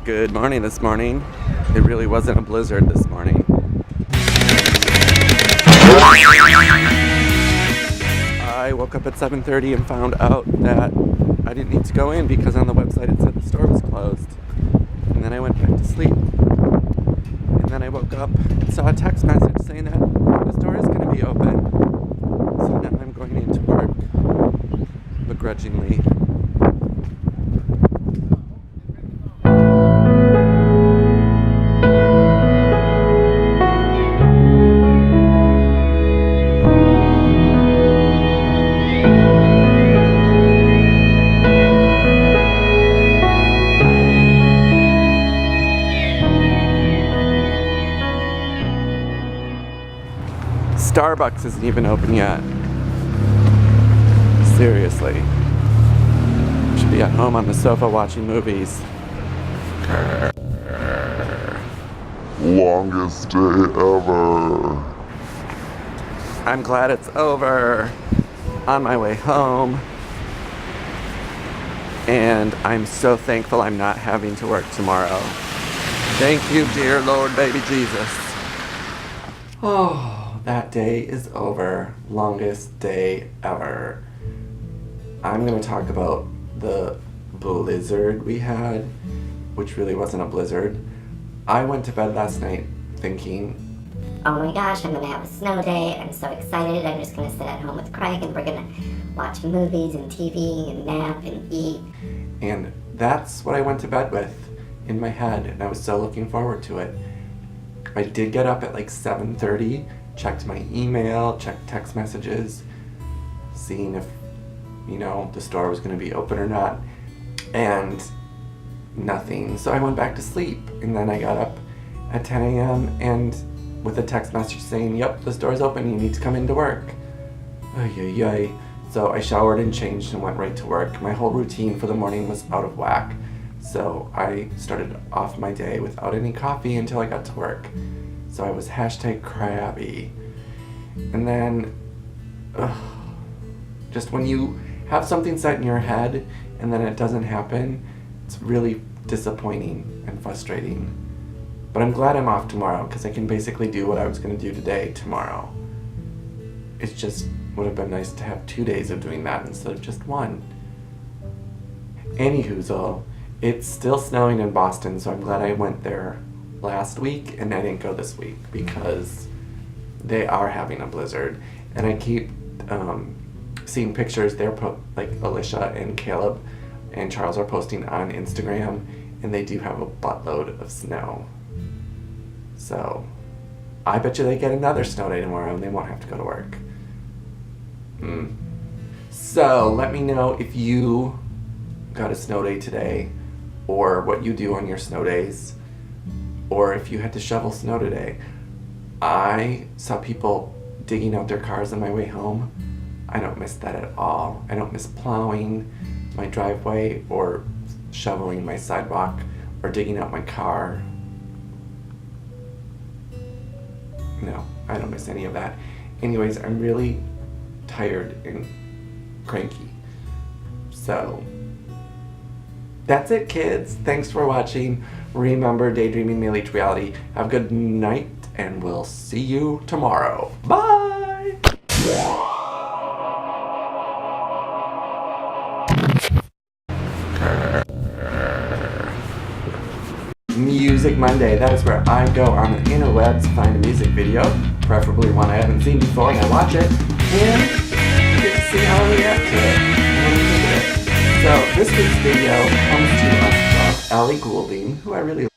Good morning this morning. It really wasn't a blizzard this morning. I woke up at 7:30 and found out that I didn't need to go in because on the website it said the store was closed. And then I went back to sleep. And then I woke up and saw a text message saying that the store is going to be open. So now I'm going into work begrudgingly. Starbucks isn't even open yet. Seriously. Should be at home on the sofa watching movies. Longest day ever. I'm glad it's over. On my way home. And I'm so thankful I'm not having to work tomorrow. Thank you, dear Lord, baby Jesus. Oh. That day is over. Longest day ever. I'm going to talk about the blizzard we had, which really wasn't a blizzard. I went to bed last night thinking, oh my gosh, I'm going to have a snow day. I'm so excited. I'm just going to sit at home with Craig and we're going to watch movies and TV and nap and eat. And that's what I went to bed with in my head, and I was so looking forward to it. I did get up at like 7:30. Checked my email, checked text messages, seeing if, the store was going to be open or not, and nothing. So I went back to sleep, and then I got up at 10 a.m. and with a text message saying, yep, the store's open, you need to come into work. Ay, ay, ay. So I showered and changed and went right to work. My whole routine for the morning was out of whack. So I started off my day without any coffee until I got to work. So I was #crabby. And then, just when you have something set in your head and then it doesn't happen, it's really disappointing and frustrating. But I'm glad I'm off tomorrow because I can basically do what I was going to do today tomorrow. It just would have been nice to have 2 days of doing that instead of just one. Anywhoozle, it's still snowing in Boston, so I'm glad I went there last week and I didn't go this week because they are having a blizzard, and I keep seeing pictures they're like Alicia and Caleb and Charles are posting on Instagram, and they do have a buttload of snow. So I bet you they get another snow day tomorrow and they won't have to go to work. So let me know if you got a snow day today, or what you do on your snow days, or if you had to shovel snow today. I saw people digging out their cars on my way home. I don't miss that at all. I don't miss plowing my driveway or shoveling my sidewalk or digging out my car. No, I don't miss any of that. Anyways, I'm really tired and cranky. So that's it, kids. Thanks for watching. Remember, daydreaming may lead to reality. Have a good night, and we'll see you tomorrow. Bye! Music Monday. That is where I go on the interwebs, find a music video, preferably one I haven't seen before, and I watch it, and get to see how I react to it. So this week's video comes to us from Ellie Goulding, who I really